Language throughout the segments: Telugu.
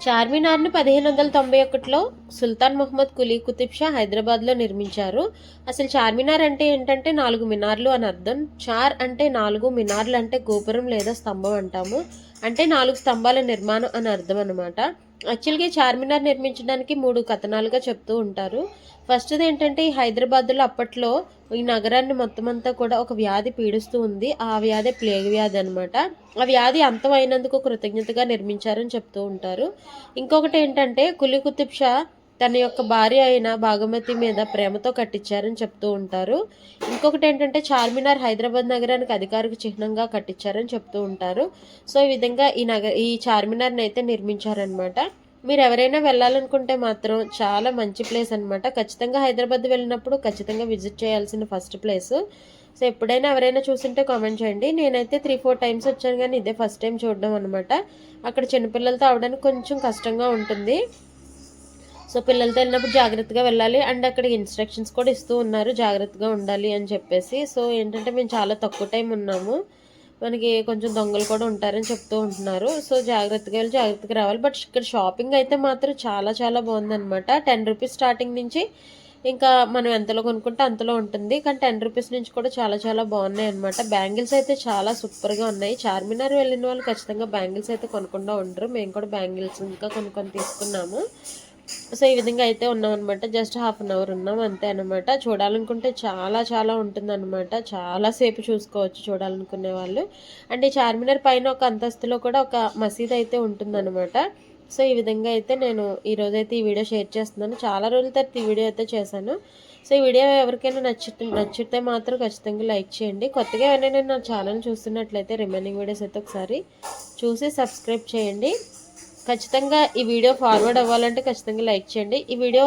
చార్మినార్ను 1591లో సుల్తాన్ మొహమ్మద్ కులీ కుతుబ్ షా హైదరాబాద్లో నిర్మించారు. అసలు చార్మినార్ అంటే ఏంటంటే 4 మినార్లు అని అర్థం. చార్ అంటే 4, మినార్లు అంటే గోపురం లేదా స్తంభం అంటాము. అంటే 4 స్తంభాల నిర్మాణం అని అర్థం అనమాట. యాక్చువల్గా చార్మినార్ నిర్మించడానికి 3 కథనాలుగా చెప్తూ ఉంటారు. ఫస్ట్ది ఏంటంటే ఈ హైదరాబాద్లో అప్పట్లో ఈ నగరాన్ని మొత్తం అంతా కూడా ఒక వ్యాధి పీడిస్తూ ఉంది. ఆ వ్యాధి ప్లేగ్ వ్యాధి అనమాట. ఆ వ్యాధి అంతమైనందుకు కృతజ్ఞతగా నిర్మించారని చెప్తూ ఉంటారు. ఇంకొకటి ఏంటంటే కులీ కుతుబ్ షా తన యొక్క భార్య అయిన భాగమతి మీద ప్రేమతో కట్టించారని చెప్తూ ఉంటారు. ఇంకొకటి ఏంటంటే చార్మినార్ హైదరాబాద్ నగరానికి అధికారిక చిహ్నంగా కట్టించారని చెప్తూ ఉంటారు. సో ఈ విధంగా ఈ చార్మినార్ని అయితే నిర్మించారనమాట. మీరు ఎవరైనా వెళ్ళాలనుకుంటే మాత్రం చాలా మంచి ప్లేస్ అనమాట. ఖచ్చితంగా హైదరాబాద్ వెళ్ళినప్పుడు ఖచ్చితంగా విజిట్ చేయాల్సిన ఫస్ట్ ప్లేస్. సో ఎప్పుడైనా ఎవరైనా చూసింటే కామెంట్ చేయండి. నేనైతే 3-4 టైమ్స్ వచ్చాను, కానీ ఇదే ఫస్ట్ టైం చూడడం అనమాట. అక్కడ చిన్నపిల్లలతో అవడానికి కొంచెం కష్టంగా ఉంటుంది. సో పిల్లలతో వెళ్ళినప్పుడు జాగ్రత్తగా వెళ్ళాలి. అండ్ అక్కడ ఇన్స్ట్రక్షన్స్ కూడా ఇస్తూ ఉన్నారు, జాగ్రత్తగా ఉండాలి అని చెప్పేసి. సో ఏంటంటే మేము చాలా తక్కువ టైం ఉన్నాము, మనకి కొంచెం దొంగలు కూడా ఉంటారని చెప్తూ ఉంటున్నారు. సో జాగ్రత్తగా వెళ్ళి జాగ్రత్తగా రావాలి. బట్ ఇక్కడ షాపింగ్ అయితే మాత్రం చాలా చాలా బాగుందనమాట. 10 రూపీస్ స్టార్టింగ్ నుంచి ఇంకా మనం ఎంతలో కొనుక్కుంటే అంతలో ఉంటుంది. కానీ 10 రూపీస్ నుంచి కూడా చాలా చాలా బాగున్నాయి అనమాట. బ్యాంగిల్స్ అయితే చాలా సూపర్గా ఉన్నాయి. చార్మినార్ వెళ్ళిన వాళ్ళు ఖచ్చితంగా బ్యాంగిల్స్ అయితే కొనకుండా ఉండరు. మేము కూడా బ్యాంగిల్స్ ఇంకా కొనుక్కొని తీసుకున్నాము. సో ఈ విధంగా అయితే ఉన్నామన్నమాట. జస్ట్ హాఫ్ అన్ అవర్ ఉన్నాం అంతే అనమాట. చూడాలనుకుంటే చాలా చాలా ఉంటుందన్నమాట. చాలాసేపు చూసుకోవచ్చు చూడాలనుకునే వాళ్ళు. అండ్ ఈ చార్మినార్ పైన ఒక అంతస్తులో కూడా ఒక మసీద్ అయితే ఉంటుందన్నమాట. సో ఈ విధంగా అయితే నేను ఈరోజైతే ఈ వీడియో షేర్ చేస్తున్నాను. చాలా రోజుల తర్వాత ఈ వీడియో అయితే చేశాను. సో ఈ వీడియో ఎవరికైనా నచ్చితే మాత్రం ఖచ్చితంగా లైక్ చేయండి. కొత్తగా ఎవరైనా నా ఛానల్ చూస్తున్నట్లయితే రిమైనింగ్ వీడియోస్ అయితే ఒకసారి చూసి సబ్స్క్రైబ్ చేయండి. ఖచ్చితంగా ఈ వీడియో ఫార్వర్డ్ అవ్వాలంటే ఖచ్చితంగా లైక్ చేయండి. ఈ వీడియో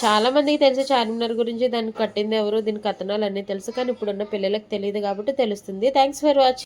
చాలామందికి తెలుసు చార్మినార్ గురించి, దాన్ని కట్టింది ఎవరు, దీని కథనాలు అన్నీ తెలుసు. కానీ ఇప్పుడున్న పిల్లలకు తెలియదు కాబట్టి తెలుస్తుంది. Thanks for watching.